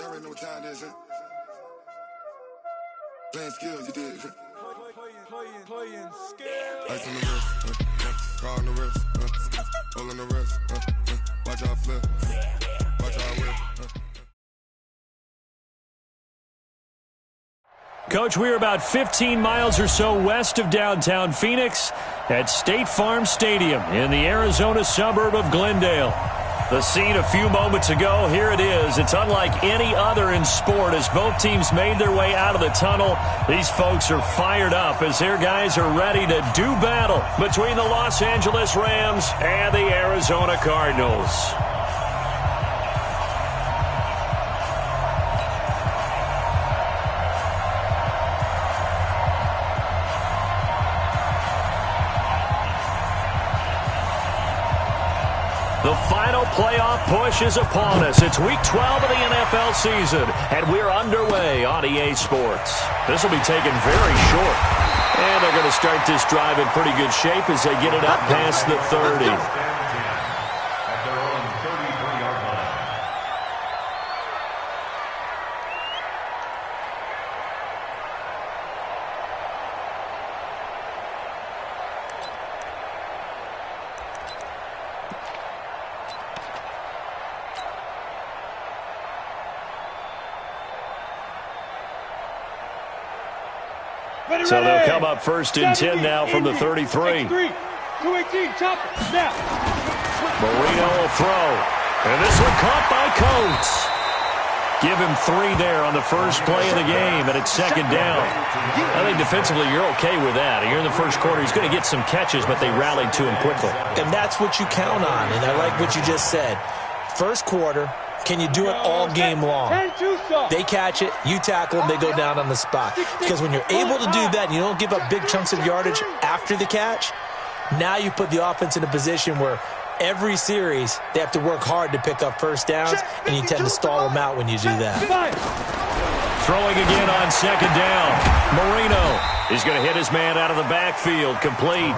Y'all already know what time it is, huh? Playing skills, you did. Playing skills. Ice on the wrist, car on the wrist, hole on the wrist, watch out flip, watch out whip. Coach, we are about 15 miles or so west of downtown Phoenix at State Farm Stadium in the Arizona suburb of Glendale. The scene a few moments ago, here it is. It's unlike any other in sport as both teams made their way out of the tunnel. These folks are fired up as their guys are ready to do battle between the Los Angeles Rams and the Arizona Cardinals. The final playoff push is upon us. It's Week 12 of the NFL season, and we're underway on EA Sports. This will be taken very short, and they're going to start this drive in pretty good shape as they get it up past the 30. At their own 33-yard line. So they'll come up first and 10 now from the 33. 218, chop it, snap. Marino will throw. And this one caught by Coates. Give him 3 there on the first play of the game, and it's second down. I think defensively you're okay with that. Here in the first quarter, he's going to get some catches, but they rallied to him quickly. And that's what you count on, and I like what you just said. First quarter, can you do it all game long? They catch it, you tackle them, they go down on the spot. Because when you're able to do that and you don't give up big chunks of yardage after the catch, now you put the offense in a position where every series they have to work hard to pick up first downs, and you tend to stall them out when you do that. Throwing again on second down. Marino is going to hit his man out of the backfield, complete.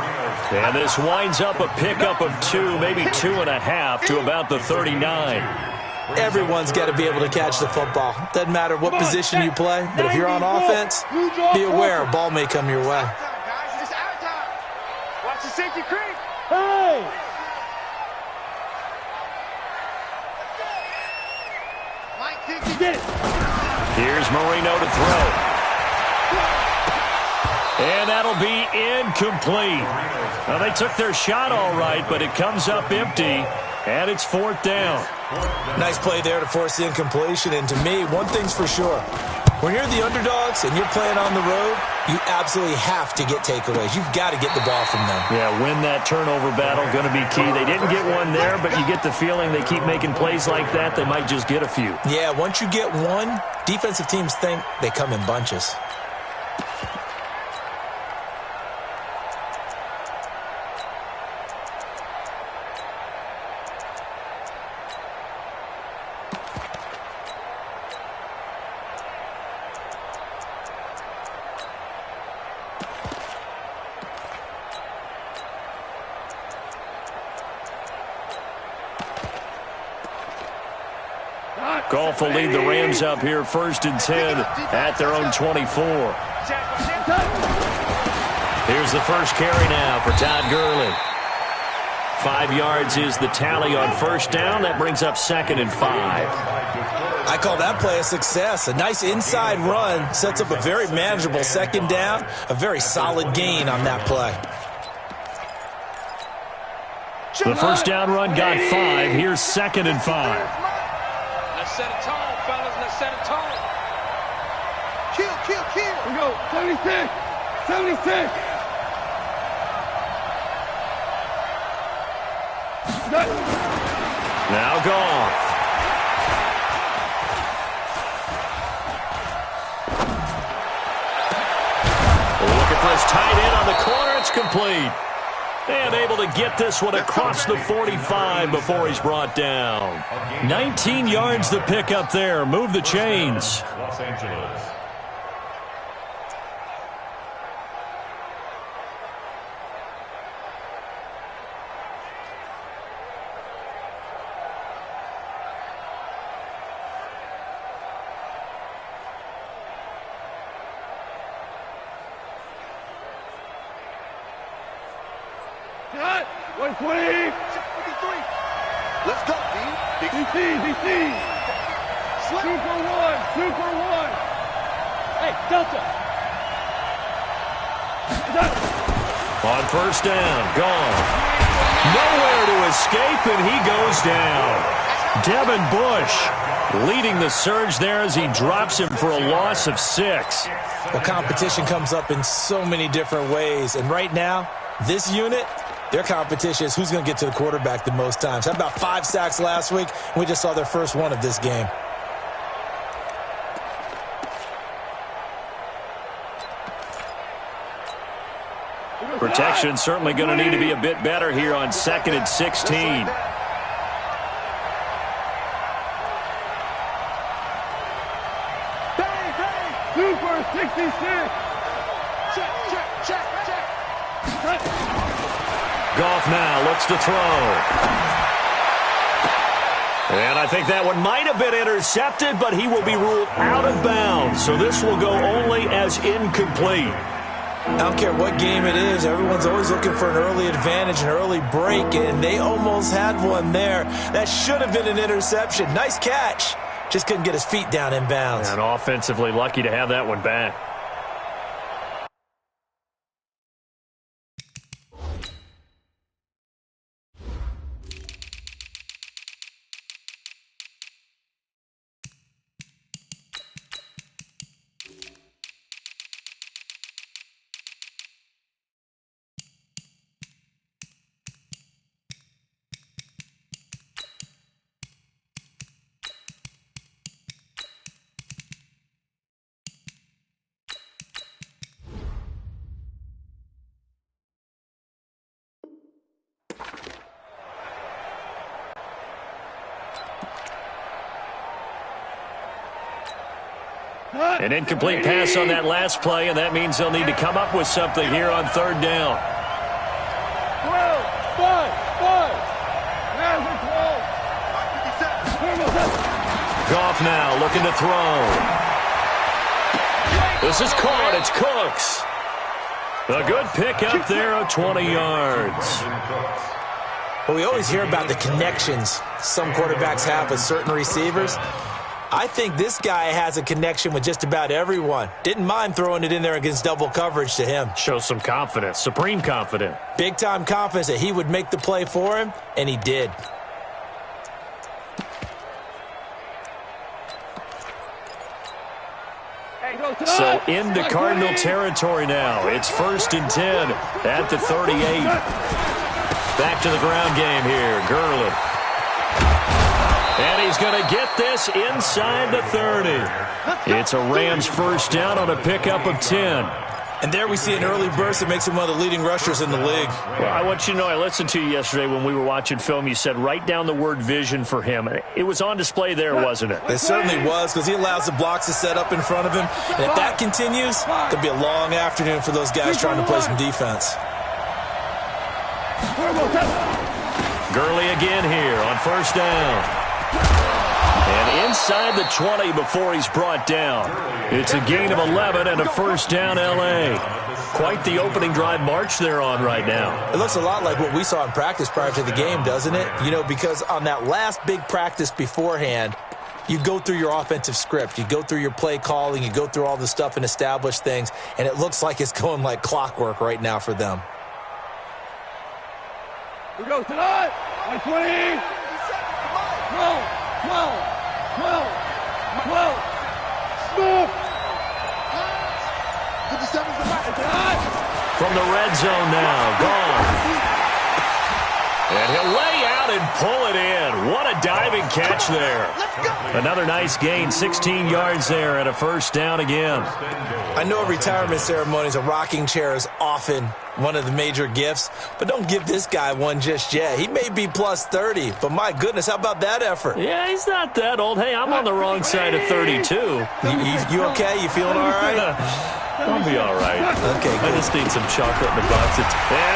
And this winds up a pickup of 2, maybe 2.5 to about the 39. Everyone's got to be able to catch the football. Doesn't matter what position you play, but if you're on offense, be aware a ball may come your way. Watch the safety creep. Hey! Here's Marino to throw. And that'll be incomplete. Well, they took their shot all right, but it comes up empty, and it's fourth down. Nice play there to force the incompletion, and to me, one thing's for sure. When you're the underdogs and you're playing on the road, you absolutely have to get takeaways. You've got to get the ball from them. Yeah, win that turnover battle, going to be key. They didn't get one there, but you get the feeling they keep making plays like that, they might just get a few. Yeah, once you get one, defensive teams think they come in bunches. Goff will lead the Rams up here first and 10 at their own 24. Here's the first carry now for Todd Gurley. 5 yards is the tally on first down. That brings up second and 5. I call that play a success. A nice inside run sets up a very manageable second down. A very solid gain on that play. The first down run got 5. Here's second and 5. Set it tall, fellas. Let's set it tall. Kill. We go. 76. Now Goff. Looking for his tight end on the corner. It's complete. And able to get this one across the 45 before he's brought down. 19 yards to pick up there. Move the chains. Los Angeles. 120. Let's go, D. DC. Super one. Hey, Delta. On first down, gone. Nowhere to escape, and he goes down. Devin Bush leading the surge there as he drops him for a loss of 6. Well, competition comes up in so many different ways, and right now, this unit, their competition is who's going to get to the quarterback the most times. Had about 5 sacks last week, and we just saw their first one of this game. Protection certainly going to need to be a bit better here on 2nd and 16. Super 66. Check. Goff now looks to throw. And I think that one might have been intercepted, but he will be ruled out of bounds. So this will go only as incomplete. I don't care what game it is. Everyone's always looking for an early advantage, an early break, and they almost had one there. That should have been an interception. Nice catch. Just couldn't get his feet down in bounds. And offensively lucky to have that one back. An incomplete pass on that last play, and that means they'll need to come up with something here on 3rd down. 12, 5. Goff now looking to throw. This is caught. It's Cooks. A good pickup there of 20 yards. Well, we always hear about the connections some quarterbacks have with certain receivers. I think this guy has a connection with just about everyone. Didn't mind throwing it in there against double coverage to him. Shows some confidence, supreme confidence. Big-time confidence that he would make the play for him, and he did. So into Cardinal territory now. It's 1st and 10 at the 38. Back to the ground game here. Gurley. And he's going to get this inside the 30. It's a Rams first down on a pickup of 10. And there we see an early burst that makes him one of the leading rushers in the league. Well, I want you to know, I listened to you yesterday when we were watching film. You said write down the word vision for him. It was on display there, wasn't it? It certainly was, because he allows the blocks to set up in front of him. And if that continues, it could be a long afternoon for those guys trying to play some defense. Gurley again here on first down. And inside the 20 before he's brought down. It's a gain of 11 and a first down L.A. Quite the opening drive march they're on right now. It looks a lot like what we saw in practice prior to the game, doesn't it? You know, because on that last big practice beforehand, you go through your offensive script. You go through your play calling. You go through all the stuff and establish things. And it looks like it's going like clockwork right now for them. We go tonight. 120. 12. From the red zone now, gone. And he'll lay out and pull it in. What a diving catch there. Another nice gain, 16 yards there and a first down again. I know at retirement ceremonies, a rocking chair is often one of the major gifts, but don't give this guy one just yet. He may be plus 30, but my goodness, how about that effort? Yeah, he's not that old. Hey, I'm on the wrong side of 32. You okay? You feeling all right? I'll be all right. Okay, good. I just need some chocolate in the box. And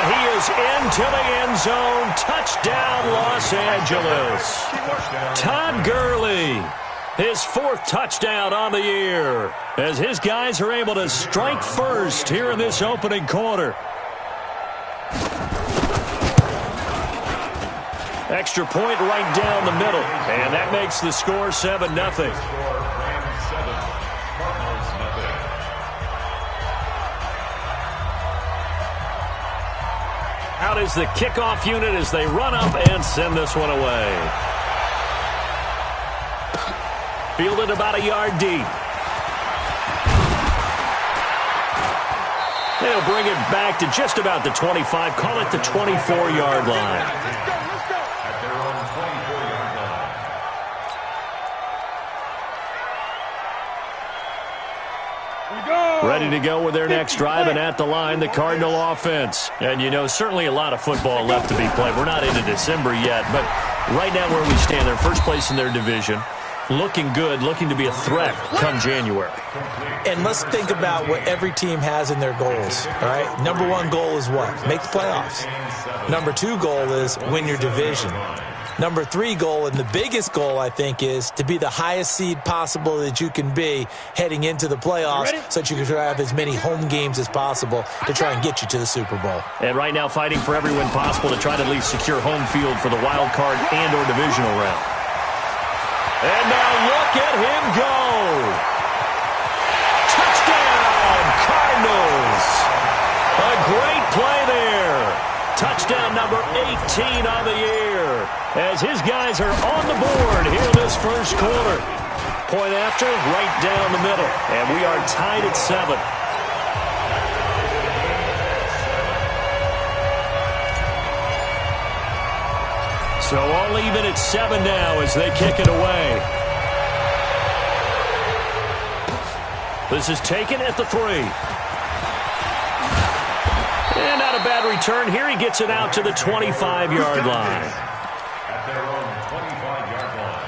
he is into the end zone. Touchdown, Los Angeles. Todd Gurley, his 4th touchdown on the year, as his guys are able to strike first here in this opening quarter. Extra point right down the middle. And that makes the score 7-0. Out is the kickoff unit as they run up and send this one away. Fielded about a yard deep. They'll bring it back to just about the 25. Call it the 24-yard line. At their own 24-yard line. Ready to go with their next drive, and at the line, the Cardinal offense. And, you know, certainly a lot of football left to be played. We're not into December yet, but right now where we stand, they're first place in their division. Looking good, looking to be a threat come January. And let's think about what every team has in their goals, all right? Number one goal is what? Make the playoffs. Number two goal is win your division. Number three goal, and the biggest goal, I think, is to be the highest seed possible that you can be heading into the playoffs so that you can have as many home games as possible to try and get you to the Super Bowl. And right now fighting for every win possible to try to at least secure home field for the wild card and or divisional round. And now look at him go. Touchdown, Cardinals. A great play there. Touchdown number 18 on the year. As his guys are on the board here in this first quarter. Point after, right down the middle. And we are tied at 7. So all even at 7 now as they kick it away. This is taken at the 3. And not a bad return here. He gets it out to the 25-yard line. At their own 25-yard line.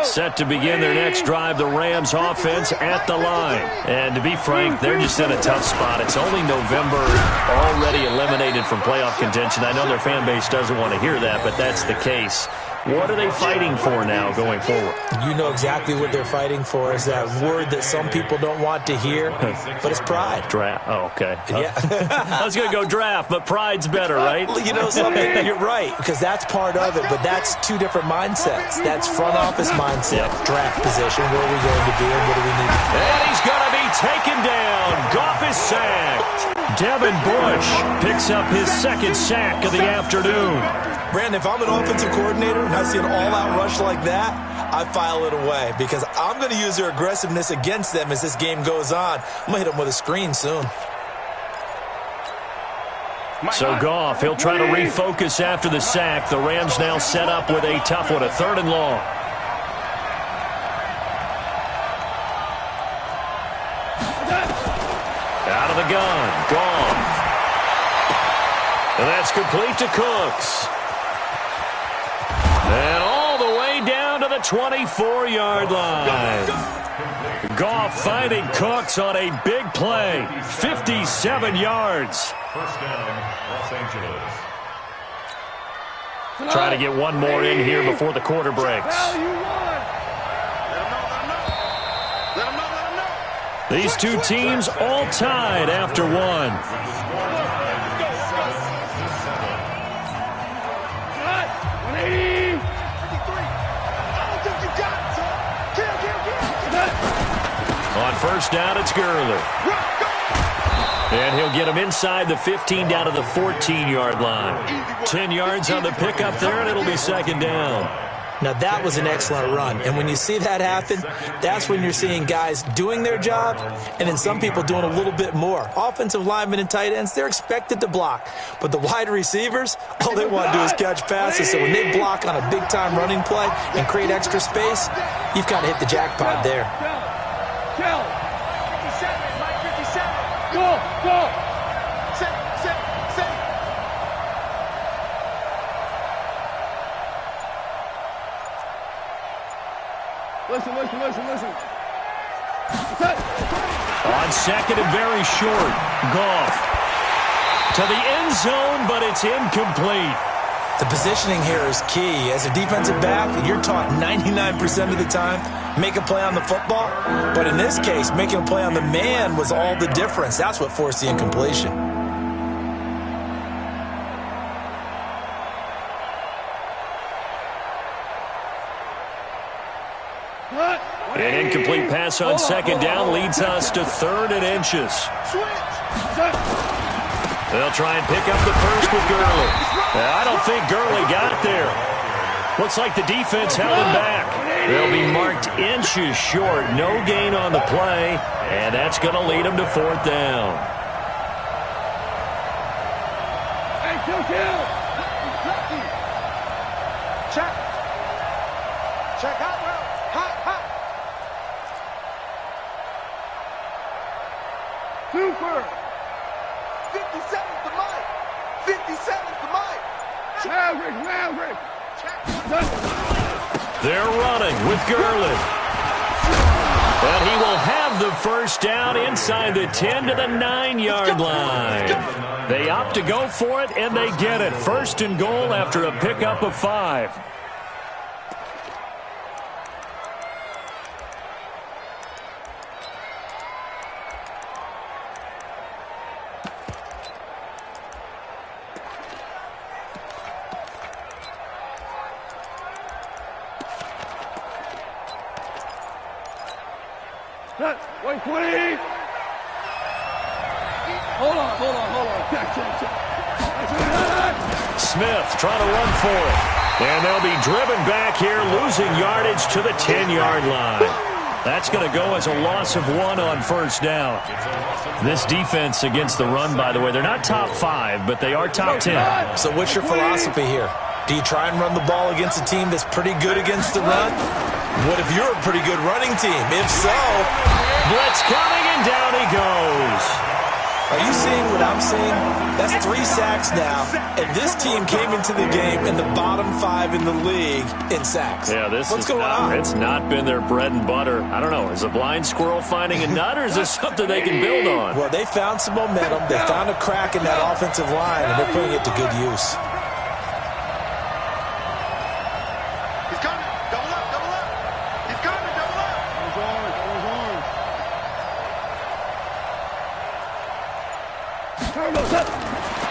Set to begin their next drive, the Rams offense at the line. And to be frank, they're just in a tough spot. It's only November, already eliminated from playoff contention. I know their fan base doesn't want to hear that, but that's the case. What are they fighting for now going forward? You know exactly what they're fighting for is that word that some people don't want to hear, but it's pride. Draft. Oh, okay. Yeah. I was going to go draft, but pride's better, right? You know something? You're right, because that's part of it, but that's two different mindsets. That's front office mindset, draft position, where are we going to be and what do we need to do? And he's going to be taken down. Goff is sacked. Devin Bush picks up his second sack of the afternoon. Brandon, if I'm an offensive coordinator and I see an all-out rush like that, I file it away because I'm going to use their aggressiveness against them as this game goes on. I'm going to hit them with a screen soon. So Goff, he'll try to refocus after the sack. The Rams now set up with a tough one, a 3rd and long. Out of the gun, Goff. And that's complete to Cooks. And all the way down to the 24-yard line. Goff finding Cooks on a big play. 57 yards. First down, Los Angeles. Trying to get one more in here before the quarter breaks. These two teams all tied after one. On first down, it's Gurley. And he'll get him inside the 15 down to the 14-yard line. 10 yards on the pickup there, and it'll be 2nd down. Now, that was an excellent run. And when you see that happen, that's when you're seeing guys doing their job and then some people doing a little bit more. Offensive linemen and tight ends, they're expected to block. But the wide receivers, all they want to do is catch passes. So when they block on a big-time running play and create extra space, you've got to hit the jackpot there. Kill. 57, Mike, 57. Go. Sit. Listen. On second and very short, Goff to the end zone, but it's incomplete. The positioning here is key. As a defensive back, you're taught 99% of the time make a play on the football. But in this case, making a play on the man was all the difference. That's what forced the incompletion. An incomplete pass on second down leads us to 3rd and inches. They'll try and pick up the first with Gurley. I don't think Gurley got there. Looks like the defense held him back. They'll be marked inches short. No gain on the play, and that's going to lead them to 4th down. Hey, kill. Check. Check out, bro. Hot. Super. 57's the mic. 57's the mic. Maverick. They're running with Gurley. And he will have the first down inside the 10 to the 9-yard line. They opt to go for it, and they get it. 1st and goal after a pickup of 5. Smith trying to run for it. And they'll be driven back here, losing yardage to the 10-yard line. That's going to go as a loss of 1 on 1st down. This defense against the run, by the way, they're not top 5, but they are top 10. So what's your philosophy here? Do you try and run the ball against a team that's pretty good against the run? What if you're a pretty good running team? If so, blitz coming, and down he goes. Are you seeing what I'm seeing? That's 3 sacks now, and this team came into the game in the bottom 5 in the league in sacks. Yeah, What's going on? It's not been their bread and butter. I don't know. Is a blind squirrel finding a nut, or is this something they can build on? Well, they found some momentum. They found a crack in that offensive line, and they're putting it to good use. He's coming. Double up. He's coming. Double up.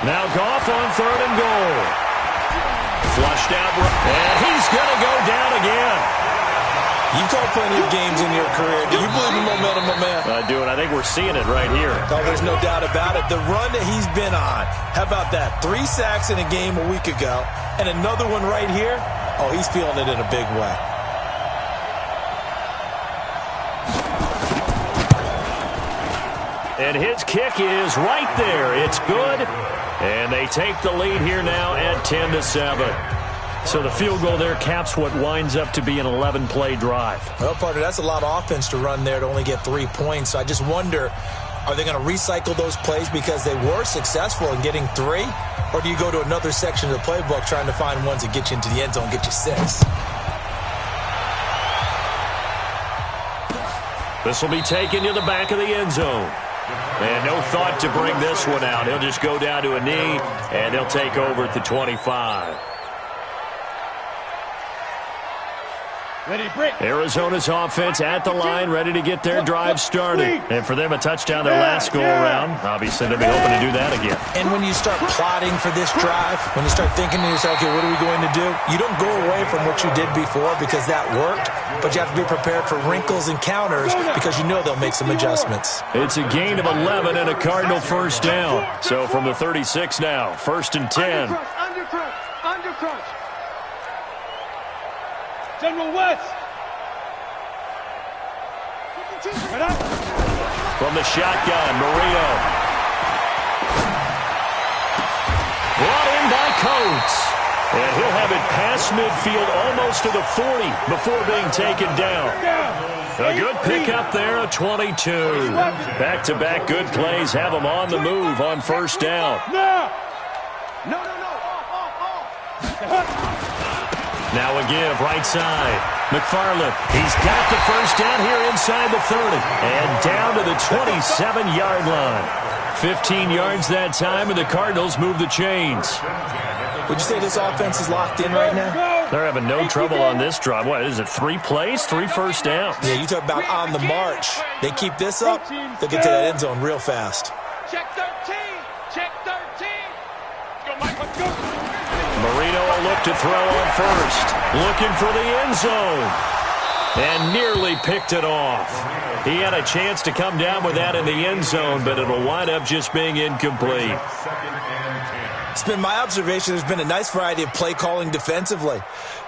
Now Goff on 3rd and goal. Flushed out, and he's going to go down again. You've called plenty of games in your career. Do you believe in momentum, my man? I do, and I think we're seeing it right here. Oh, there's no doubt about it. The run that he's been on, how about that? 3 sacks in a game a week ago, and another one right here. Oh, he's feeling it in a big way. And his kick is right there. It's good. And they take the lead here now at 10-7. So the field goal there caps what winds up to be an 11-play drive. Well, partner, that's a lot of offense to run there to only get 3 points. So I just wonder, are they going to recycle those plays because they were successful in getting 3? Or do you go to another section of the playbook trying to find ones that get you into the end zone, get you 6? This will be taken to the back of the end zone. And no thought to bring this one out. He'll just go down to a knee, and they'll take over at the 25. Arizona's offense at the line, ready to get their drive started. And for them, a touchdown their last go-around. Obviously, they'll be hoping to do that again. And when you start plotting for this drive, when you start thinking to yourself, okay, what are we going to do? You don't go away from what you did before because that worked, but you have to be prepared for wrinkles and counters because you know they'll make some adjustments. It's a gain of 11 and a Cardinal first down. So from the 36 now, 1st and 10. Undercrunch. General West. From the shotgun, Murillo. Brought in by Coates. And he'll have it past midfield almost to the 40 before being taken down. A good pickup there, a 22. Back-to-back good plays have them on the move on first down. No. Now a give, right side. McFarland, he's got the first down here inside the 30. And down to the 27-yard line. 15 yards that time, and the Cardinals move the chains. Would you say this offense is locked in right now? They're having no trouble on this drive. What is it, 3 plays, 3 first downs? Yeah, you talk about on the march. They keep this up, they'll get to that end zone real fast. Check 13. Check 13. Go, Mike, let's go. Marino will look to throw on first. Looking for the end zone. And nearly picked it off. He had a chance to come down with that in the end zone, but it'll wind up just being incomplete. It's been my observation there's been a nice variety of play calling defensively.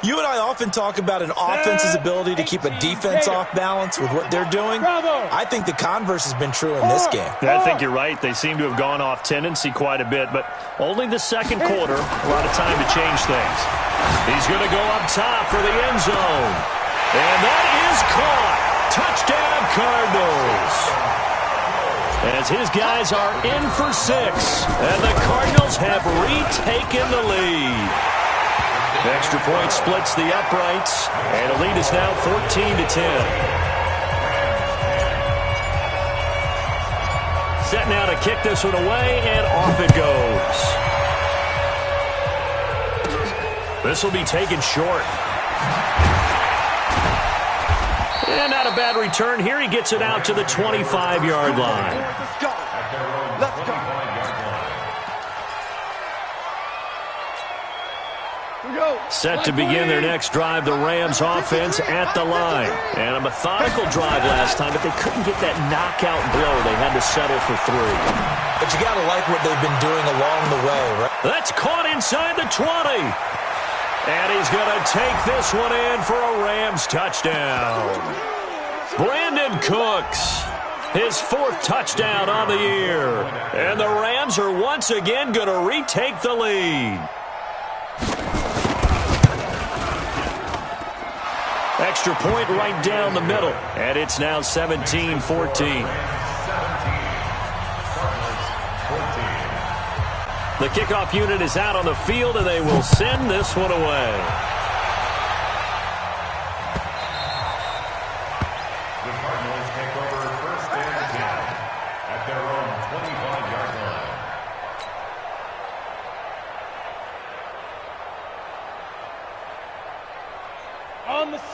You and I often talk about an offense's ability to keep a defense off balance with what they're doing. I think the converse has been true in this game. I think you're right. They seem to have gone off tendency quite a bit, but only the second quarter, a lot of time to change things. He's going to go up top for the end zone. And that is caught. Touchdown, Cardinals. As his guys are in for 6, and the Cardinals have retaken the lead. Extra point splits the uprights, and the lead is now 14-10. Set now to kick this one away, and off it goes. This will be taken short. And not a bad return here. He gets it out to the 25-yard line. Let's go. Let's go. Set to begin their next drive, the Rams offense at the line. And a methodical drive last time, but they couldn't get that knockout blow. They had to settle for 3. But you got to like what they've been doing along the way, right? That's caught inside the 20. And he's going to take this one in for a Rams touchdown. Brandon Cooks, his 4th touchdown on the year. And the Rams are once again going to retake the lead. Extra point right down the middle. And it's now 17-14. The kickoff unit is out on the field, and they will send this one away. The Cardinals take over 1st and 10 at their own 25-yard line.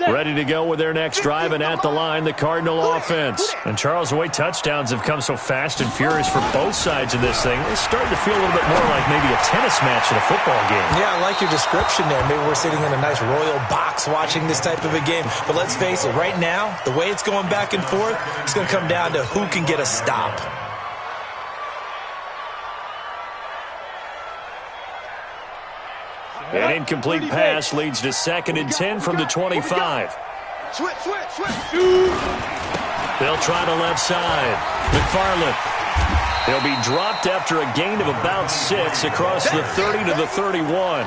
Ready to go with their next drive, and at the line, the Cardinal offense. And Charles, the way touchdowns have come so fast and furious for both sides of this thing, it's starting to feel a little bit more like maybe a tennis match in a football game. Yeah, I like your description there. Maybe we're sitting in a nice royal box watching this type of a game. But let's face it, right now, the way it's going back and forth, it's going to come down to who can get a stop. An incomplete pass leads to 2nd and 10 from the 25. Switch. They'll try the left side. McFarland. He'll be dropped after a gain of about 6 across the 30 to the 31.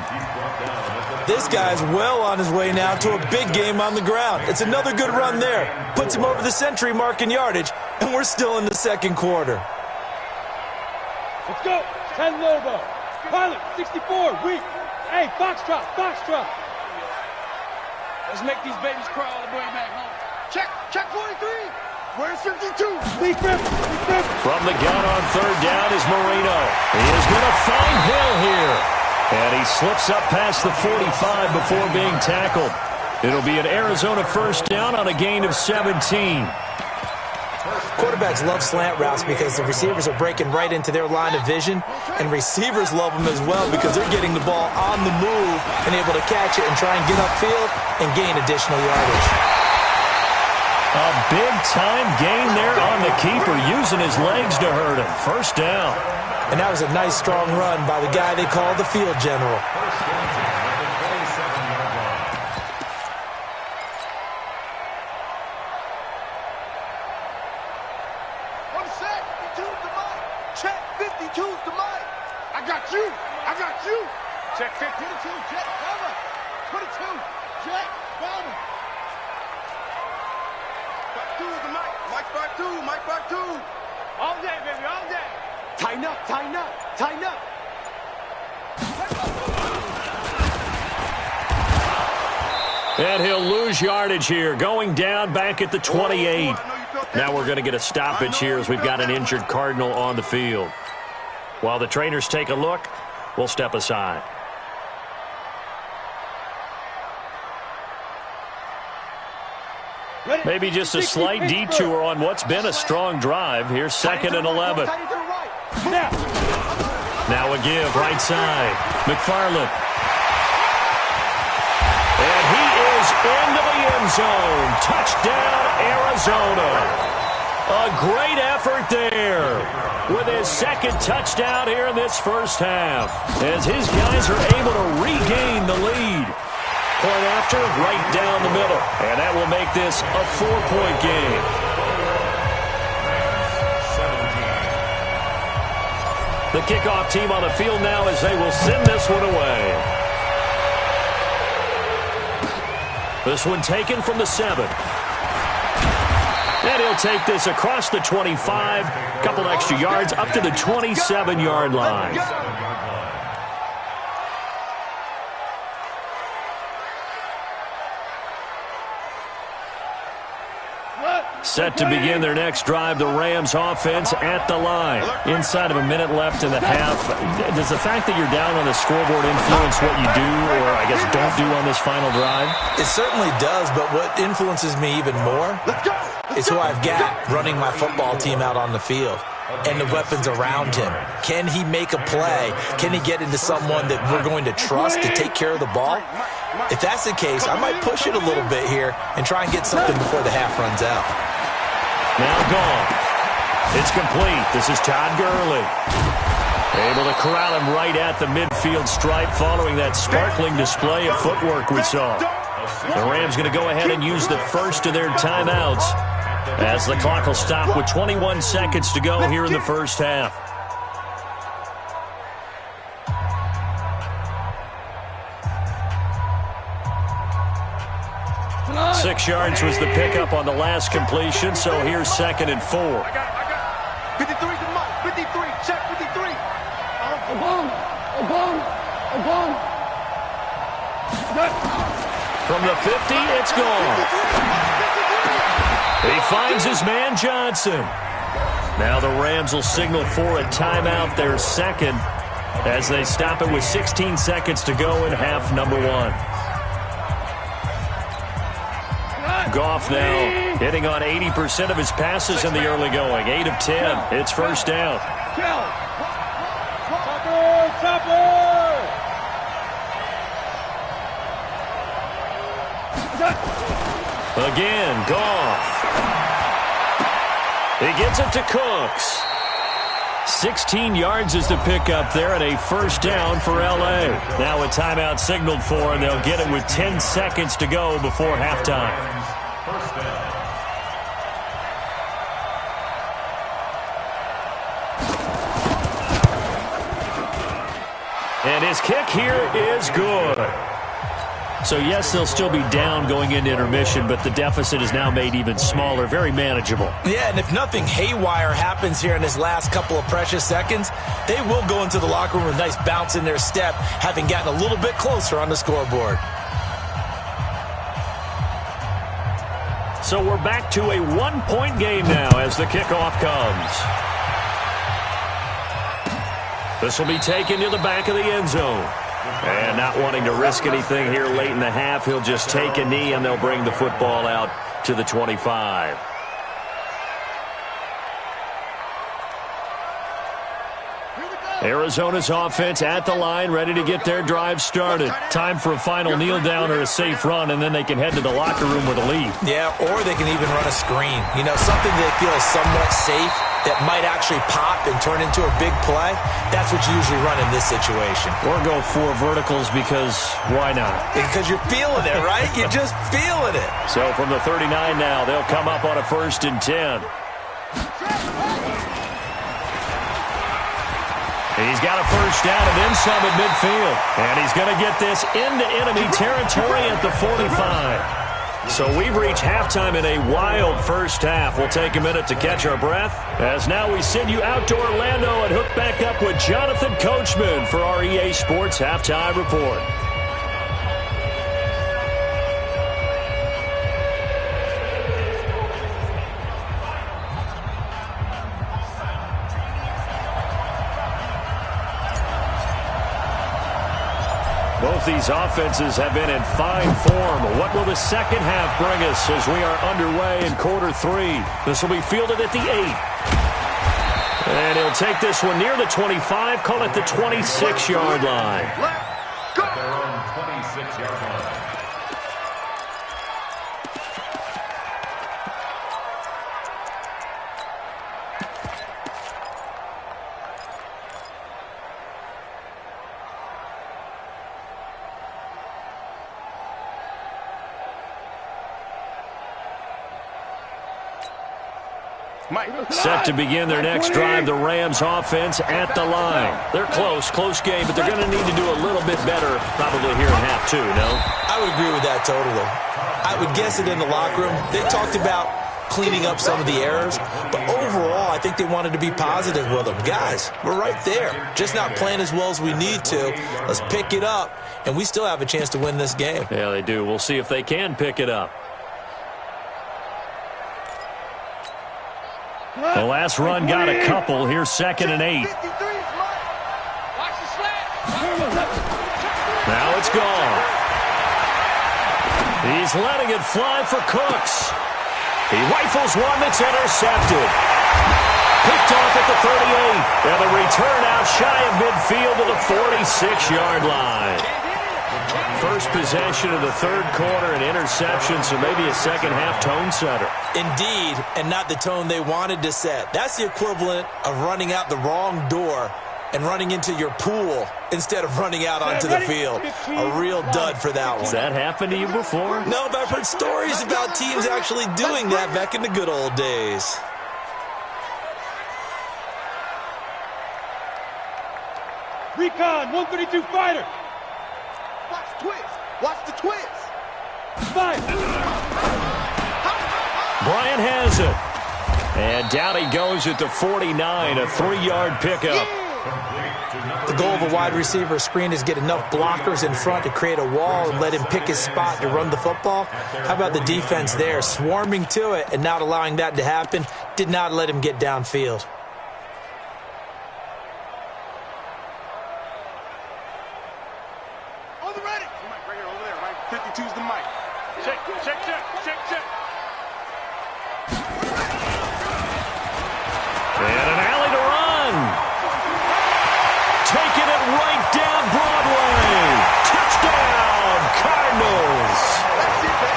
This guy's well on his way now to a big game on the ground. It's another good run there. Puts him over the century mark in yardage, and we're still in the second quarter. Let's go. 10 Lobo. Pilot, 64, weak. Hey, Foxtrot. Let's make these babies cry all the way back home. Check 43. Where's 52? Weak rip. From the gun on 3rd down is Marino. He is going to find Hill here. And he slips up past the 45 before being tackled. It'll be an Arizona 1st down on a gain of 17. Quarterbacks love slant routes because the receivers are breaking right into their line of vision, and receivers love them as well because they're getting the ball on the move and able to catch it and try and get upfield and gain additional yardage. A big-time gain there on the keeper, using his legs to hurt him. 1st down. And that was a nice, strong run by the guy they call the field general. Check 52, Jet, cover. 22, Jet, cover. Back 2 is the Mike. Mike back 2. All day, baby, all day. Tighten up. And he'll lose yardage here, going down back at the 28. Now we're going to get a stoppage here as we've got an injured Cardinal on the field. While the trainers take a look, we'll step aside. Maybe just a slight detour on what's been a strong drive. Here's 2nd and 11. Now a give, right side. McFarland. And he is into the end zone. Touchdown, Arizona. A great effort there with his 2nd touchdown here in this first half, as his guys are able to regain the lead. Point after, right down the middle. And that will make this a 4-point game. The kickoff team on the field now as they will send this one away. This one taken from the 7. And he'll take this across the 25, couple extra yards up to the 27-yard line. Set to begin their next drive, the Rams offense at the line. Inside of a minute left in the half. Does the fact that you're down on the scoreboard influence what you do, or I guess don't do on this final drive? It certainly does, but what influences me even more is who I've got running my football team out on the field and the weapons around him. Can he make a play? Can he get into someone that we're going to trust to take care of the ball? If that's the case, I might push it a little bit here and try and get something before the half runs out. Now gone. It's complete. This is Todd Gurley. Able to corral him right at the midfield stripe following that sparkling display of footwork we saw. The Rams going to go ahead and use the first of their timeouts as the clock will stop with 21 seconds to go here in the first half. Six yards was the pickup on the last completion, so here's 2nd and 4. 53's the mark. 53. Check 53. From the 50, it's gone. He finds his man Johnson. Now the Rams will signal for a timeout, their 2nd, as they stop it with 16 seconds to go in half number 1. Goff now hitting on 80% of his passes in the early going. 8 of 10. It's first down. Again, Goff. He gets it to Cooks. 16 yards is the pickup there, and a first down for L.A. Now a timeout signaled for, and they'll get it with 10 seconds to go before halftime. And his kick here is good. So, yes, they'll still be down going into intermission, but the deficit is now made even smaller, very manageable. Yeah, and if nothing haywire happens here in this last couple of precious seconds, they will go into the locker room with a nice bounce in their step, having gotten a little bit closer on the scoreboard. So we're back to a 1-point game now as the kickoff comes. This will be taken to the back of the end zone. And not wanting to risk anything here late in the half, he'll just take a knee and they'll bring the football out to the 25. Arizona's offense at the line, ready to get their drive started. Time for a final kneel down or a safe run, and then they can head to the locker room with a lead. Yeah, or they can even run a screen. You know, something they feel is somewhat safe that might actually pop and turn into a big play. That's what you usually run in this situation. Or go 4 verticals because why not? Because you're feeling it, right? You're just feeling it. So from the 39 now, they'll come up on a 1st and 10. He's got a first down and then some at midfield. And he's going to get this into enemy territory at the 45. So we've reached halftime in a wild first half. We'll take a minute to catch our breath, as now we send you out to Orlando and hook back up with Jonathan Coachman for our EA Sports Halftime Report. Both Both these offenses have been in fine form. What will the second half bring us as we are underway in quarter 3? This will be fielded at the 8. And he'll take this one near the 25, call it the 26-yard line. At their own 26-yard line. Set to begin their next drive, the Rams offense at the line. They're close game, but they're going to need to do a little bit better probably here in half 2, no? I would agree with that totally. I would guess it in the locker room. They talked about cleaning up some of the errors, but overall I think they wanted to be positive with them. Guys, we're right there. Just not playing as well as we need to. Let's pick it up, and we still have a chance to win this game. Yeah, they do. We'll see if they can pick it up. The last run got a couple. Here's 2nd and 8. Now it's gone. He's letting it fly for Cooks. He rifles one that's intercepted. Picked off at the 38. And the return out shy of midfield to the 46-yard line. First possession of the third quarter, an interception, so maybe a second-half tone setter. Indeed, and not the tone they wanted to set. That's the equivalent of running out the wrong door and running into your pool instead of running out onto the field. A real dud for that one. Has that happened to you before? No, but I've heard stories about teams actually doing that back in the good old days. Recon, 132 fighter. Watch the twist. Watch the twist. Five. Bryant has it. And down he goes at the 49, a 3-yard pickup. The goal of a wide receiver screen is get enough blockers in front to create a wall and let him pick his spot to run the football. How about the defense there, swarming to it and not allowing that to happen? Did not let him get downfield. On the ready. Right here, over there, right? 52's the mic. Check. And an alley to run. Taking it right down Broadway. Touchdown, Cardinals.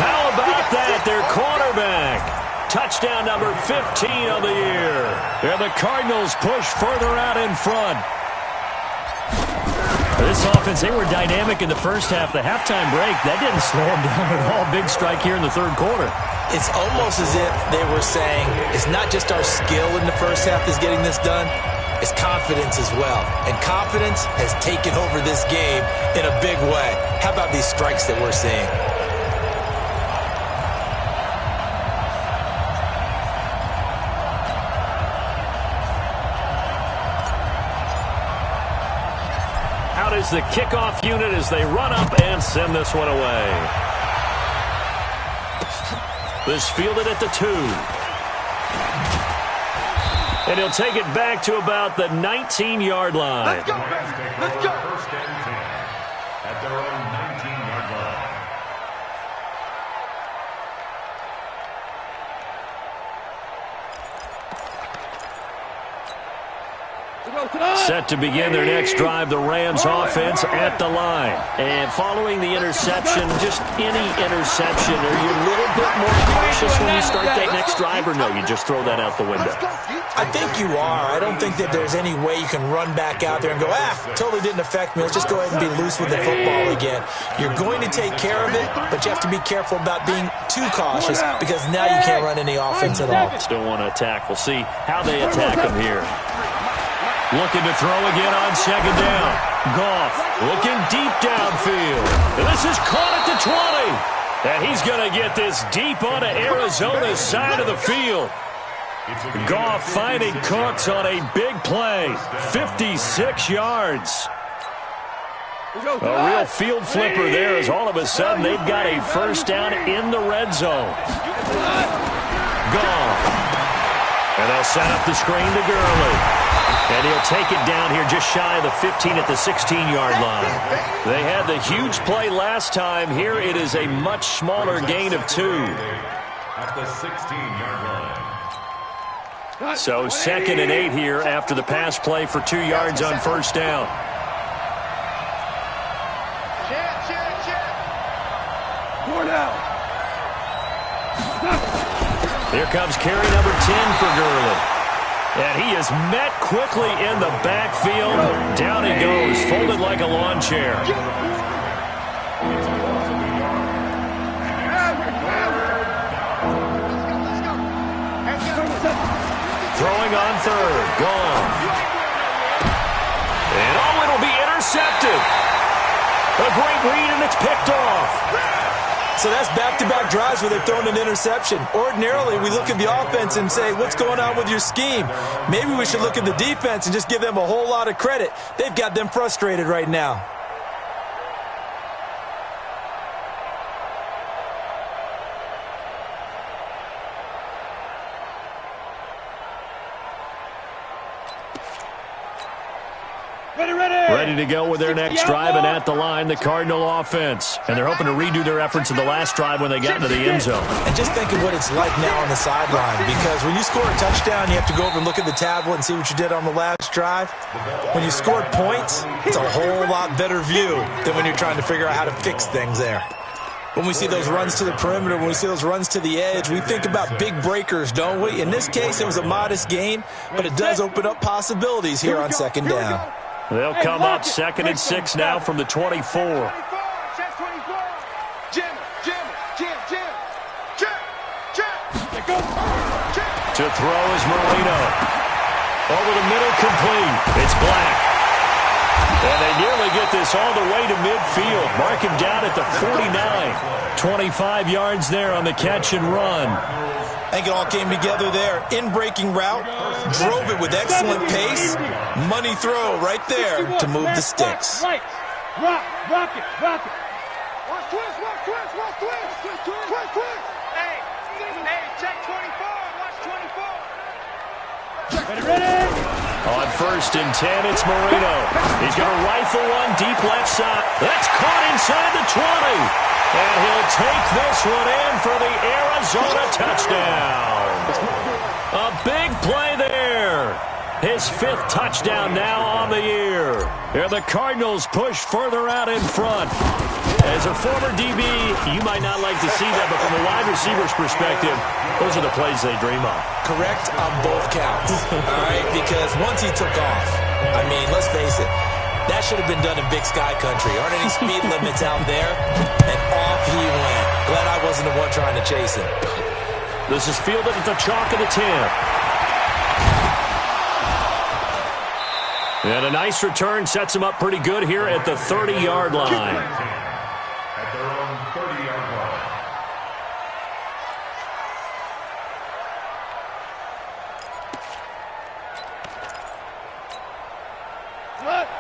How about that, their quarterback? Touchdown number 15 of the year. And the Cardinals push further out in front. This offense, they were dynamic in the first half. The halftime break, that didn't slow them down at all. Big strike here in the third quarter. It's almost as if they were saying, it's not just our skill in the first half that's getting this done, it's confidence as well. And confidence has taken over this game in a big way. How about these strikes that we're seeing? Out is the kickoff unit as they run up and send this one away. This fielded at the 2. And he'll take it back to about the 19-yard line. Let's go. Let's go. First and 10 at their own 19-yard line. Set to begin their next drive, the Rams offense at the line. And following the interception, just any interception, are you a little bit more cautious when you start that next drive, or no, you just throw that out the window? I think you are. I don't think that there's any way you can run back out there and go, totally didn't affect me. Let's just go ahead and be loose with the football again. You're going to take care of it, but you have to be careful about being too cautious because now you can't run any offense at all. Still want to attack. We'll see how they attack him here. Looking to throw again on second down. Goff looking deep downfield. And this is caught at the 20. And he's going to get this deep onto Arizona's side of the field. Goff finding Cooks on a big play. 56 yards. A real field flipper there as all of a sudden they've got a first down in the red zone. Goff. And And they'll set up the screen to Gurley. And he'll take it down here just shy of the 15 at the 16-yard line. They had the huge play last time. Here it is a much smaller gain of 2. At the 16-yard line. So 2nd and 8 here after the pass play for 2 yards on first down. Here comes carry number 10 for Gurley. And he is met quickly in the backfield. Down he goes, folded like a lawn chair. Throwing on 3rd, gone. And it'll be intercepted. A great read, and it's picked off. So that's back-to-back drives where they've thrown an interception. Ordinarily, we look at the offense and say, what's going on with your scheme? Maybe we should look at the defense and just give them a whole lot of credit. They've got them frustrated right now. Ready to go with their next drive, and at the line, the Cardinal offense. And they're hoping to redo their efforts in the last drive when they got into the end zone. And just think of what it's like now on the sideline, because when you score a touchdown, you have to go over and look at the tablet and see what you did on the last drive. When you scored points, it's a whole lot better view than when you're trying to figure out how to fix things there. When we see those runs to the perimeter, when we see those runs to the edge, we think about big breakers, don't we? In this case, it was a modest gain, but it does open up possibilities here on 2nd down. They'll come up 2nd and 6 now from the 24. To throw is Marino. Over the middle, complete. It's Black. And they nearly get this all the way to midfield. Mark him down at the 49. 25 yards there on the catch and run. I think it all came together there. In-breaking route, drove it with excellent pace. Money throw right there to move the sticks. Rock it. Watch twist. Hey, check 24. Watch 24. Ready. On 1st and 10, it's Marino. He's going to rifle one deep left side. That's caught inside the 20. And he'll take this one in for the Arizona touchdown. A big play there. His 5th touchdown now on the year. And the Cardinals push further out in front. As a former DB, you might not like to see that, but from a wide receiver's perspective, those are the plays they dream of. Correct on both counts. All right, because once he took off, I mean, let's face it, that should have been done in Big Sky Country. Aren't any speed limits out there? And off he went. Glad I wasn't the one trying to chase him. This is fielded at the chalk of the 10. And a nice return sets him up pretty good here at the 30-yard line. At their own 30-yard line.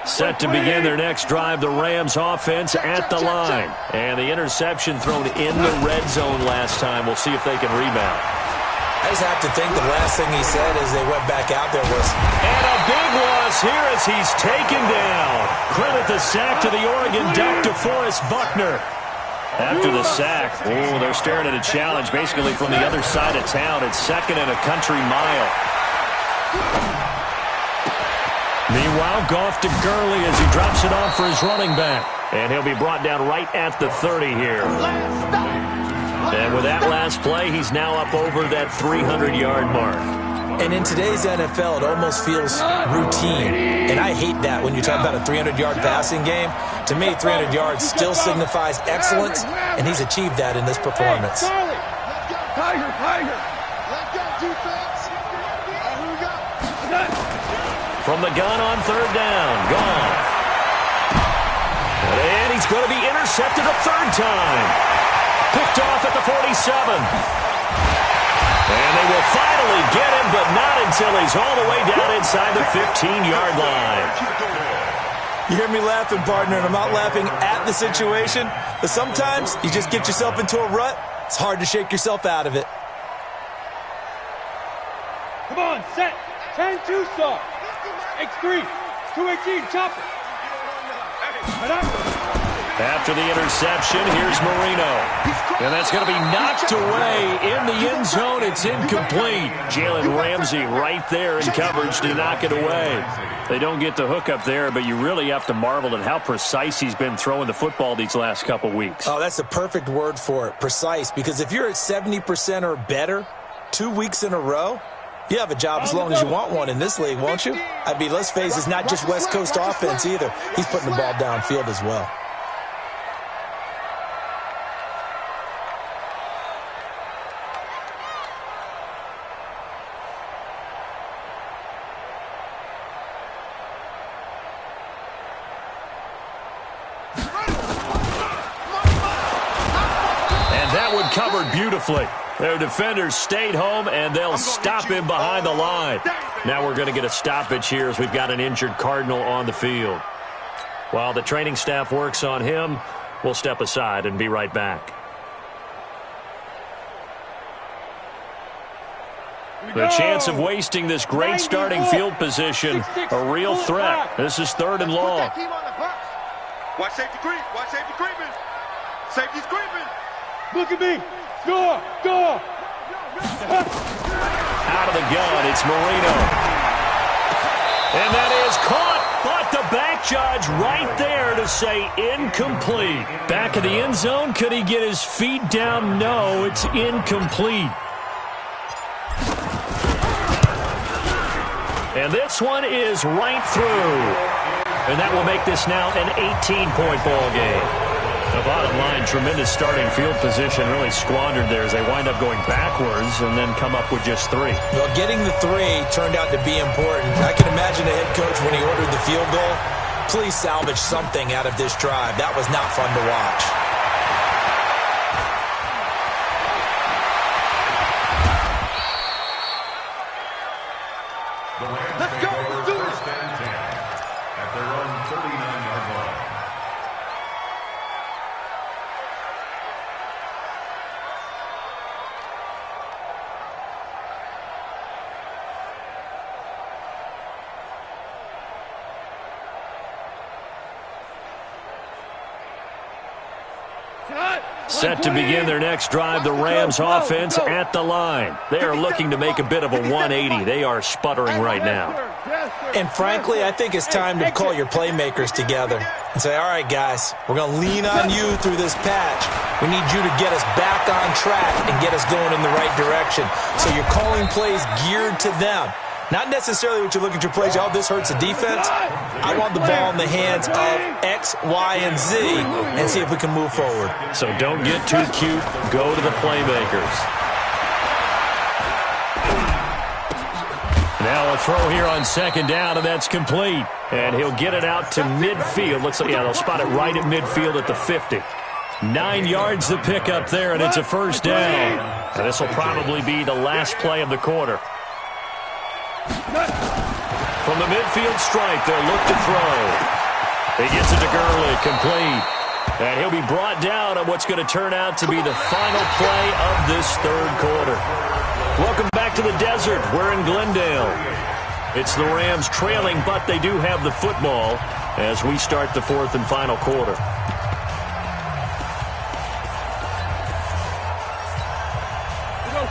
Set to begin their next drive, the Rams offense at the line. And the interception thrown in the red zone last time. We'll see if they can rebound. I just have to think the last thing he said as they went back out there was... And a big loss here as he's taken down. Credit the sack to the Oregon Duck, DeForest Buckner. After the sack, they're staring at a challenge basically from the other side of town. It's 2nd and a country mile. Meanwhile, Goff to Gurley as he drops it off for his running back. And he'll be brought down right at the 30 here. And with that last play, he's now up over that 300-yard mark. And in today's NFL, it almost feels routine. And I hate that when you talk about a 300-yard passing game. To me, 300 yards still signifies excellence, and he's achieved that in this performance. Hey, Tiger. Let's go, defense. Here we go. From the gun on 3rd down, gone. And he's going to be intercepted a 3rd time. Picked off at the 47. And they will finally get him, but not until he's all the way down inside the 15-yard line. You hear me laughing, partner, and I'm not laughing at the situation, but sometimes you just get yourself into a rut. It's hard to shake yourself out of it. Come on, set. 10-2 stop. X3. 218, chopper. After the interception, here's Marino. And that's going to be knocked away in the end zone. It's incomplete. Jalen Ramsey right there in coverage to knock it away. They don't get the hook up there, but you really have to marvel at how precise he's been throwing the football these last couple weeks. Oh, that's the perfect word for it, precise. Because if you're at 70% or better 2 weeks in a row, you have a job as long as you want one in this league, won't you? I mean, let's face it, it's not just West Coast offense either. He's putting the ball downfield as well. Covered beautifully. Their defenders stayed home, and they'll stop him behind the line. Now we're going to get a stoppage here as we've got an injured Cardinal on the field. While the training staff works on him, we'll step aside and be right back. The chance of wasting this great starting field position, a real threat. This is 3rd and long. Watch safety creep. Watch safety creeping. Safety's creeping. Look at me. Score. Score. Out of the gun, it's Marino. And that is caught, but the back judge right there to say incomplete. Back of the end zone, could he get his feet down? No, it's incomplete. And this one is right through. And that will make this now an 18-point ball game. The bottom line, tremendous starting field position, really squandered there as they wind up going backwards and then come up with just 3. Well, getting the 3 turned out to be important. I can imagine the head coach when he ordered the field goal. Please salvage something out of this drive. That was not fun to watch. Let's go. Let's do it. 1st and 10 at their own 39-yard line. Set to begin their next drive, the Rams offense at the line. They are looking to make a bit of a 180. They are sputtering right now. And frankly, I think it's time to call your playmakers together and say, all right, guys, we're going to lean on you through this patch. We need you to get us back on track and get us going in the right direction. So you're calling plays geared to them. Not necessarily what you look at your plays, oh, this hurts the defense. I want the ball in the hands of X, Y, and Z and see if we can move forward. So don't get too cute. Go to the playmakers. Now a throw here on 2nd down, and that's complete. And he'll get it out to midfield. Looks like, yeah, they'll spot it right at midfield at the 50. 9 yards to pick up there, and it's a 1st down. And this will probably be the last play of the quarter. From the midfield stripe, they'll look to throw. He gets it to Gurley, complete. And he'll be brought down on what's going to turn out to be the final play of this 3rd quarter. Welcome back to the desert. We're in Glendale. It's the Rams trailing, but they do have the football as we start the 4th and final quarter.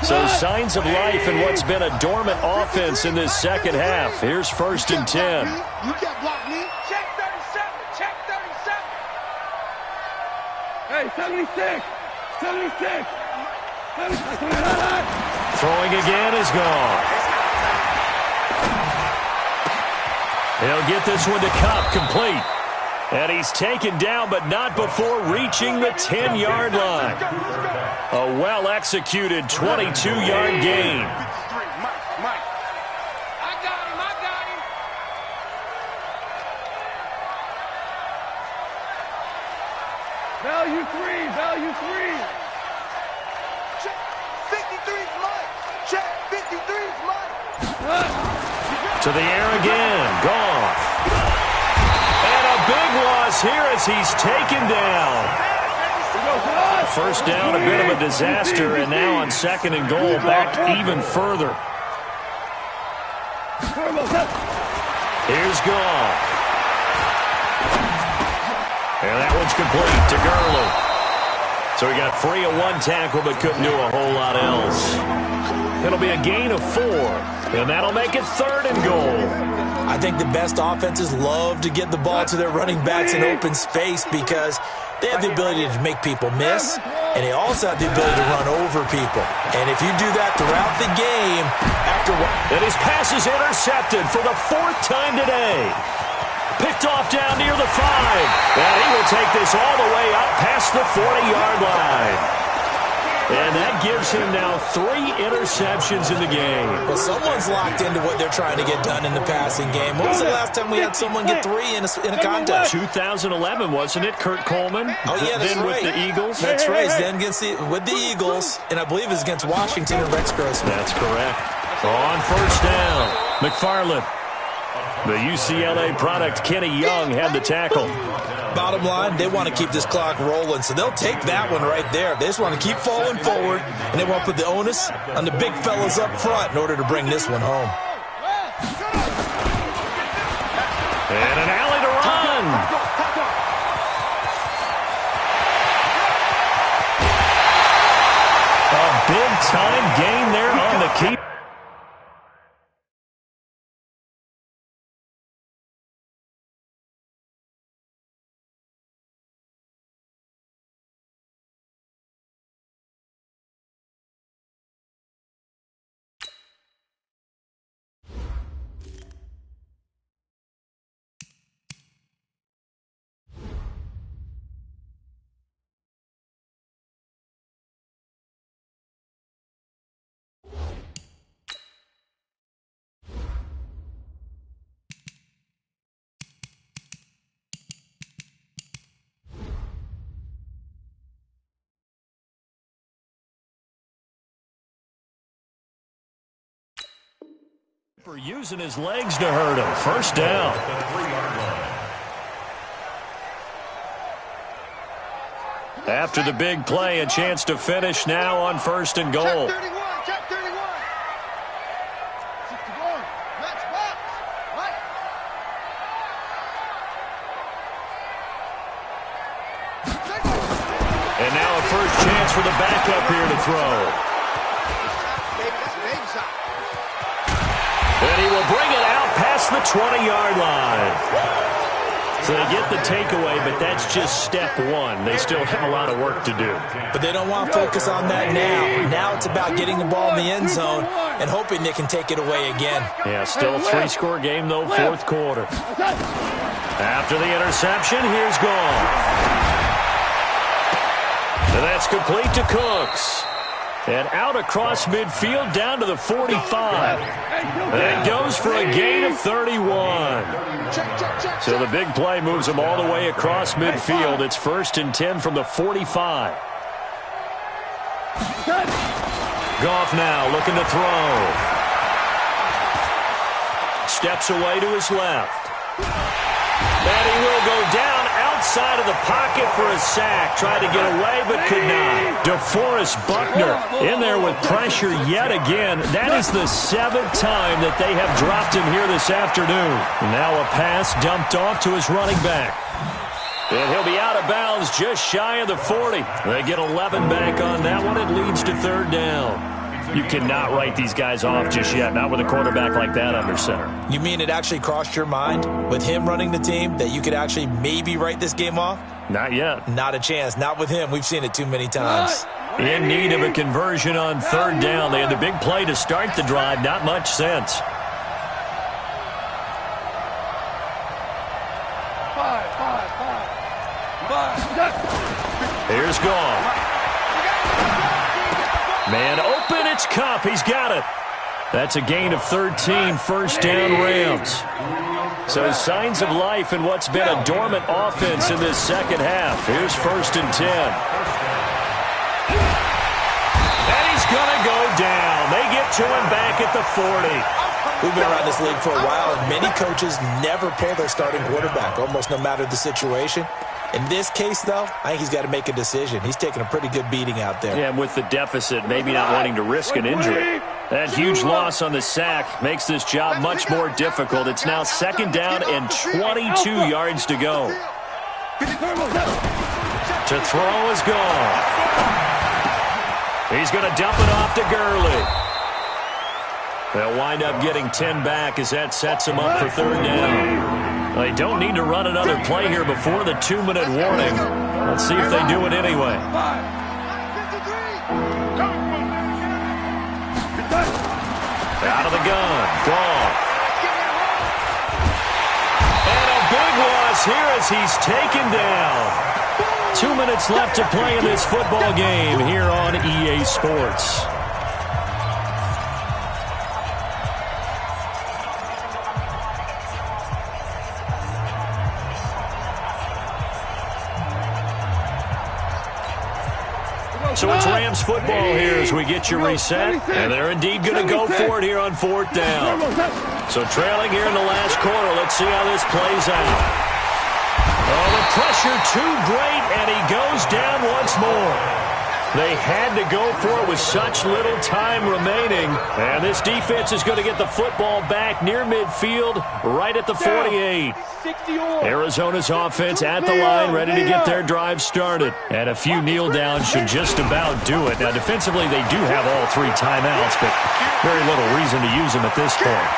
So signs of life in what's been a dormant offense in this 2nd half. Here's 1st and 10. You can't block me. Check 37. Check 37. Hey, 76. 76. 76. Throwing again is gone. He'll get this one to Cup, complete. And he's taken down, but not before reaching the 10-yard line. A well-executed 22-yard gain. Mike. I got him. Value 3. Value 3. Check. 53's Mike. Check. 53's Mike. To the air again. Goff. And a big loss here as he's taken down. 1st down, a bit of a disaster, and now on 2nd and goal, back even further. Here's Goff. And that one's complete to Gurley. So he got free of one tackle but couldn't do a whole lot else. It'll be a gain of 4, and that'll make it 3rd and goal. I think the best offenses love to get the ball to their running backs in open space because they have the ability to make people miss, and they also have the ability to run over people. And if you do that throughout the game, and his pass is intercepted for the 4th time today. Picked off down near the 5. And he will take this all the way up past the 40-yard line. And that gives him now 3 interceptions in the game. Well, someone's locked into what they're trying to get done in the passing game. When was the last time we had someone get 3 in a contest? 2011, wasn't it, Kurt Coleman? Oh, yeah, that's then right. With the Eagles? That's right. Then with the Eagles, and I believe it's against Washington and Rex Grossman. That's correct. On 1st down, McFarland. The UCLA product, Kenny Young, had the tackle. Bottom line, they want to keep this clock rolling, so they'll take that one right there. They just want to keep falling forward, and they want to put the onus on the big fellas up front in order to bring this one home. And an alley to run. A big-time gain there on the keep. For using his legs to hurt him. 1st down. After the big play, a chance to finish now on 1st and goal. Check 31. 61. Match box. Right. And now a first chance for the backup here to throw. And he will bring it out past the 20-yard line. So they get the takeaway, but that's just step 1. They still have a lot of work to do. But they don't want to focus on that now. Now it's about getting the ball in the end zone and hoping they can take it away again. Yeah, still a 3-score game, though, 4th quarter. After the interception, here's Goff. And that's complete to Cooks. And out across midfield down to the 45. And it goes for a gain of 31. So the big play moves them all the way across midfield. It's 1st and 10 from the 45. Goff now looking to throw. Steps away to his left. And he will go down outside of the pocket for a sack. Tried to get away, but could not. DeForest Buckner in there with pressure yet again. That is the 7th time that they have dropped him here this afternoon. Now a pass dumped off to his running back. And he'll be out of bounds just shy of the 40. They get 11 back on that one. It leads to 3rd down. You cannot write these guys off just yet, not with a quarterback like that under center. You mean it actually crossed your mind with him running the team that you could actually maybe write this game off? Not yet. Not a chance. Not with him. We've seen it too many times. In need of a conversion on 3rd down. They had the big play to start the drive. Not much sense. 5. Here's Goff. Man open, it's Cup. He's got it. That's a gain of 13, 1st down Rams. So signs of life in what's been a dormant offense in this 2nd half. Here's 1st and 10. And he's going to go down. They get to him back at the 40. We've been around this league for a while, and many coaches never pull their starting quarterback, almost no matter the situation. In this case, though, I think he's got to make a decision. He's taking a pretty good beating out there. Yeah, and with the deficit, maybe not wanting to risk an injury. That huge loss on the sack makes this job much more difficult. It's now 2nd down and 22 yards to go. To throw is gone. He's going to dump it off to Gurley. They'll wind up getting 10 back as that sets him up for 3rd down. They don't need to run another play here before the 2-minute warning. Let's see if they do it anyway. Out of the gun. Goff. And a big loss here as he's taken down. 2 minutes left to play in this football game here on EA Sports. So it's Rams football here as we get you reset. And they're indeed going to go for it here on 4th down. So trailing here in the last quarter. Let's see how this plays out. Oh, the pressure too great, and he goes down once more. They had to go for it with such little time remaining. And this defense is going to get the football back near midfield, right at the 48. Arizona's offense at the line, ready to get their drive started. And a few kneel downs should just about do it. Now, defensively, they do have all 3 timeouts, but very little reason to use them at this point.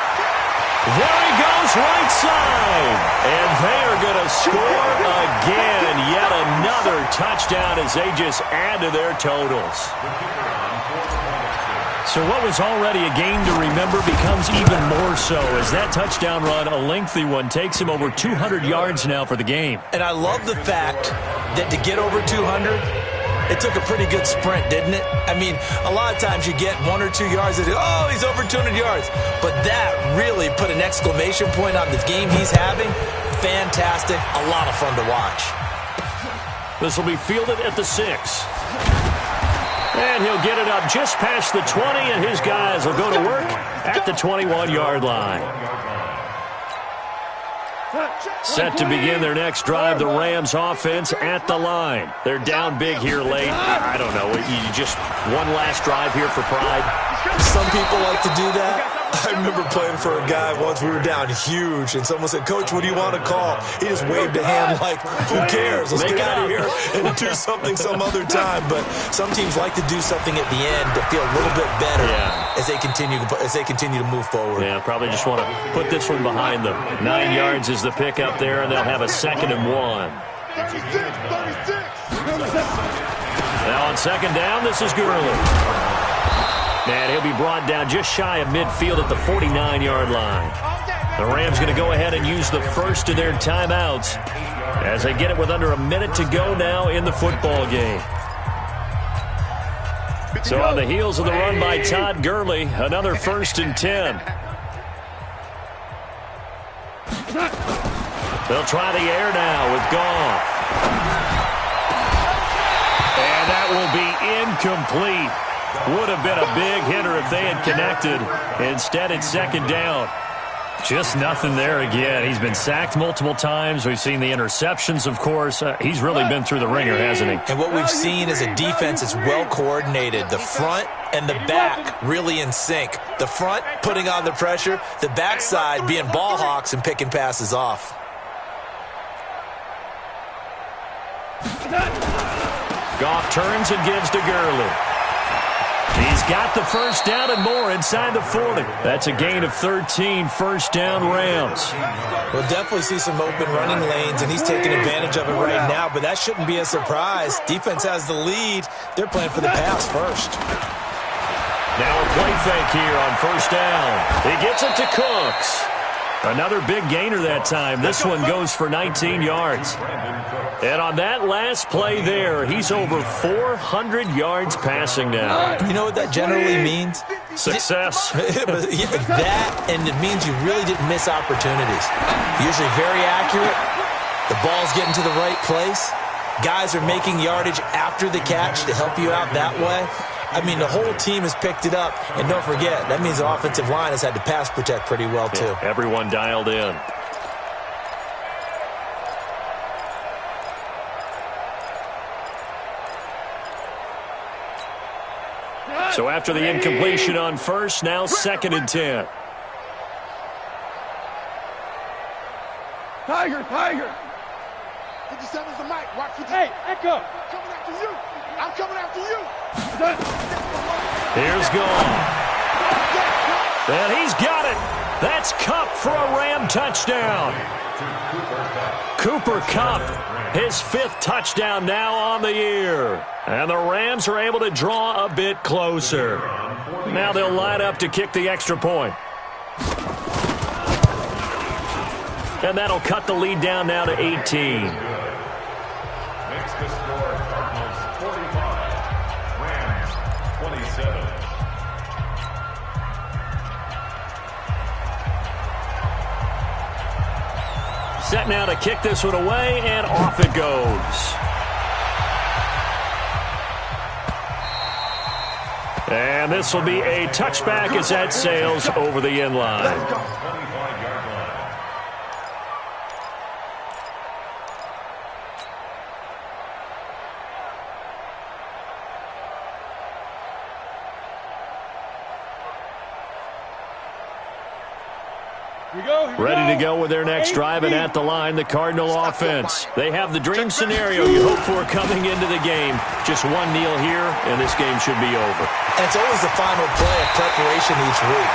There he goes, right side. And they are going to score again. Yet another touchdown as they just add to their totals. So what was already a game to remember becomes even more so as that touchdown run, a lengthy one, takes him over 200 yards now for the game. And I love the fact that to get over 200, it took a pretty good sprint, didn't it? I mean, a lot of times you get 1 or 2 yards and oh, he's over 200 yards. But that really put an exclamation point on the game he's having. Fantastic. A lot of fun to watch. This will be fielded at the 6. And he'll get it up just past the 20, and his guys will go to work at the 21-yard line. Set to begin their next drive, the Rams offense at the line. They're down big here late. I don't know. You just one last drive here for pride. Some people like to do that. I remember playing for a guy once. We were down huge, and someone said, "Coach, what do you want to call?" He just waved a hand like, "Who cares? Let's get out of here and do something some other time." But some teams like to do something at the end to feel a little bit better as they continue to move forward. Yeah, probably just want to put this one behind them. 9 yards is the pick up there, and they'll have a 2nd and 1. 36. Now on 2nd down, this is Gurley. And he'll be brought down just shy of midfield at the 49-yard line. The Rams going to go ahead and use the first of their timeouts as they get it with under a minute to go now in the football game. So on the heels of the run by Todd Gurley, another 1st and 10. They'll try the air now with Goff. And that will be incomplete. Would have been a big hitter if they had connected. Instead, it's 2nd down. Just nothing there again. He's been sacked multiple times. We've seen the interceptions, of course. He's really been through the ringer, hasn't he? And what we've seen is a defense that's well coordinated. The front and the back really in sync. The front putting on the pressure. The backside being ball hawks and picking passes off. Goff turns and gives to Gurley. He's got the 1st down and more inside the 40. That's a gain of 13, 1st down Rams. We'll definitely see some open running lanes, and he's taking advantage of it right now, but that shouldn't be a surprise. Defense has the lead. They're playing for the pass first. Now a play fake here on 1st down. He gets it to Cooks. Another big gainer that time. This one goes for 19 yards. And on that last play there, he's over 400 yards passing now. You know what that generally means? Success. That, and it means you really didn't miss opportunities. Usually very accurate. The ball's getting to the right place. Guys are making yardage after the catch to help you out that way. I mean, the whole team has picked it up. And don't forget, that means the offensive line has had to pass protect pretty well, too. Yeah, everyone dialed in. So after the incompletion on first, now 2nd and 10. Tiger. 57's the mic. Watch for Hey, Echo. coming after you. I'm coming after you. Here's Gone. And he's got it. That's Kupp for a Ram touchdown. Cooper Kupp, his 5th touchdown now on the year. And the Rams are able to draw a bit closer. Now they'll line up to kick the extra point. And that'll cut the lead down now to 18. Makes the score Cardinals 45, Rams 27. Set now to kick this one away, and off it goes. And this will be a touchback as that sails over the end line. 25-yard line. Ready to go with their next drive, and at the line, the Cardinal offense. They have the dream scenario you hope for coming into the game. Just one kneel here, and this game should be over. And it's always the final play of preparation each week.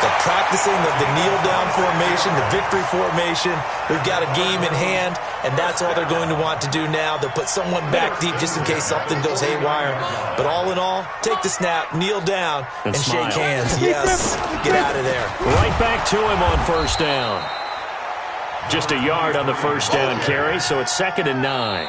The practicing of the kneel-down formation, the victory formation. We've got a game in hand, and that's all they're going to want to do now. They'll put someone back deep just in case something goes haywire. But all in all, take the snap, kneel down, and shake hands. Yes, get out of there. Right back to him on first down. Just a yard on the first down carry, so it's 2nd and 9.